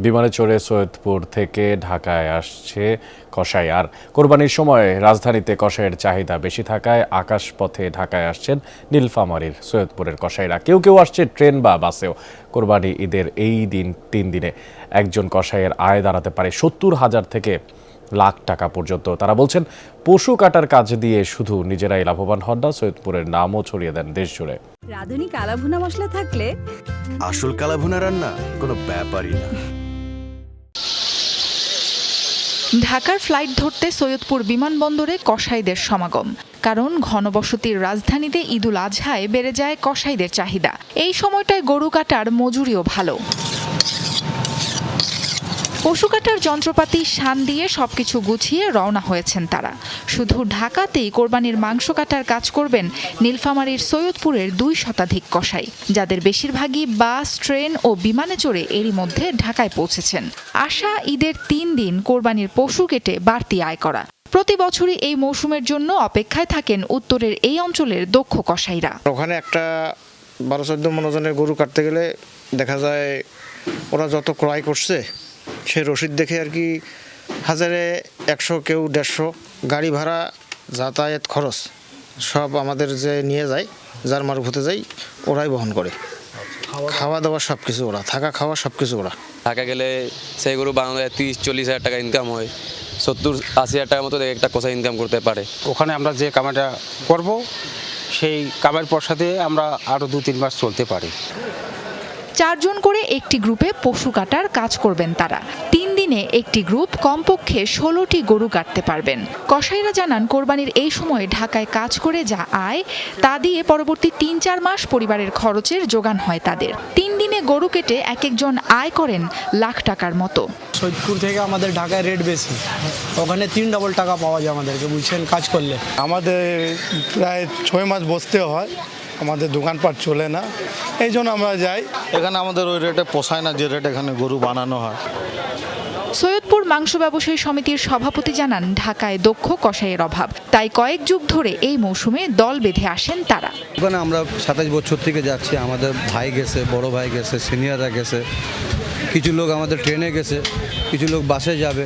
বিমানে চড়ে সৈয়দপুর থেকে ঢাকায় আসছে কসাই। আর কোরবানির সময় রাজধানীতে কসাইয়ের চাহিদা বেশি থাকায় আকাশপথে ঢাকায় আসছেন নীলফামারীর সৈয়দপুরের কসাইরা। কেউ কেউ আসছে ট্রেন বা বাসেও। কোরবানি ঈদের এই 3 দিনে একজন কসাইয়ের আয় দাঁড়াতে পারে 70,000 থেকে লাখ টাকা পর্যন্ত। তারা বলছেন, পশু কাটার কাজ দিয়ে শুধু নিজেরাই লাভবান হন না, সৈয়দপুরের নামও ছড়িয়ে দেন দেশ জুড়ে। রাঁধুনি কালাভুনা মশলা থাকলে আসল কালাভুনা রান্না কোনো ব্যাপারই না। ঢাকার ফ্লাইট ধরতে সৈয়দপুর বিমানবন্দরে কসাইদের সমাগম। কারণ ঘনবসতির রাজধানীতে ঈদুল আজহায় বেড়ে যায় কসাইদের চাহিদা। এই সময়টায় গরু কাটার মজুরিও ভালো। পশু কাটার যন্ত্রপাতি শান দিয়ে সবকিছু গুছিয়ে রওনা হয়েছেন তারা। শুধু ঢাকাতেই কোরবানির মাংস কাটার কাজ করবেন নীলফামারীর সৈয়দপুরের 2 শতাধিক কসাই, যাদের বেশিরভাগই বাস, ট্রেন ও বিমানে চড়ে এরই মধ্যে ঢাকায় পৌঁছেছেন। আশা ঈদের 3 দিন কোরবানির পশু কেটে বাড়তি আয় করা। প্রতি বছরই এই মৌসুমের জন্য অপেক্ষায় থাকেন উত্তরের এই অঞ্চলের দক্ষ কসাইরা। ওখানে একটা 12-14 মনোজনের গরু কাটতে গেলে দেখা যায় ওরা যত ক্রয় করছে সে রসিদ দেখে আর কি 1,100 কেউ 150 গাড়ি ভাড়া, যাতায়াত খরচ সব আমাদের যে নিয়ে যায়, যার মারফতে যাই ওরাই বহন করে। খাওয়া দাওয়া সব কিছু ওরা, থাকা খাওয়া সব কিছু ওরা। ঢাকা গেলে সেই গরু বাংলায় 30-40 হাজার টাকা ইনকাম হয়, 70-80 হাজার টাকার মতো একটা কষা ইনকাম করতে পারে। ওখানে আমরা যে কামাটা করব সেই কামের পয়সাতে আমরা আরও 2-3 মাস চলতে পারি। 4 জন করে একটি গ্রুপে পশু কাটার কাজ করবেন তারা। 3 দিনে একটি গ্রুপ কমপক্ষে 16টি গরু কাটতে পারবেন। কসাইরা জানান, কোরবানির এই সময়ে ঢাকায় কাজ করে যা আয় তা দিয়ে পরবর্তী 3-4 মাস পরিবারের খরচের যোগান হয় তাদের। 3 দিনে গরু কেটে এক একজন আয় করেন লাখ টাকার মতো। সৈয়দপুর থেকে আমাদের ঢাকায় রেট বেশি, ওখানে 3 ডবল টাকা পাওয়া যায় আমাদেরকে, বুঝছেন, কাজ করলে। আমাদের প্রায় 6 মাস বসতে হয়, আমাদের দোকানপাট চলে না, এই জন্য আমরা যাই। এখানে আমাদের ওই রেটে পোষায় না যে রেট এখানে গরু বানানো হয়। সৈয়দপুর মাংস ব্যবসায়ী সমিতির সভাপতি জানান, ঢাকায় দক্ষ কসাইয়ের অভাব, তাই কয়েক যুগ ধরে এই মৌসুমে দল বেঁধে আসেন তারা। ওখানে আমরা 27 বছর থেকে যাচ্ছি, আমাদের ভাই গেছে, বড় ভাই গেছে, সিনিয়ররা গেছে, কিছু লোক আমাদের ট্রেনে গেছে, কিছু লোক বাসে যাবে,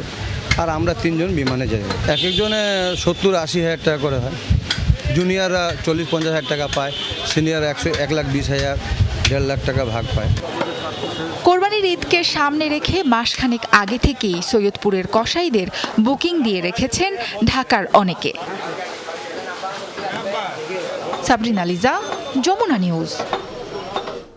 আর আমরা 3 জন বিমানে যাই। এক একজনে 70-80 হাজার টাকা করে হয়। জুনিয়ররা 40-50 হাজার টাকা পায়, সিনিয়র 1,20,000, 1.5 লাখ টাকা ভাগ পায়। কোরবানির ঈদকে সামনে রেখে মাসখানেক আগে থেকেই সৈয়দপুরের কসাইদের বুকিং দিয়ে রেখেছেন ঢাকার অনেকে। সাবরিনা লিজা, যমুনা নিউজ।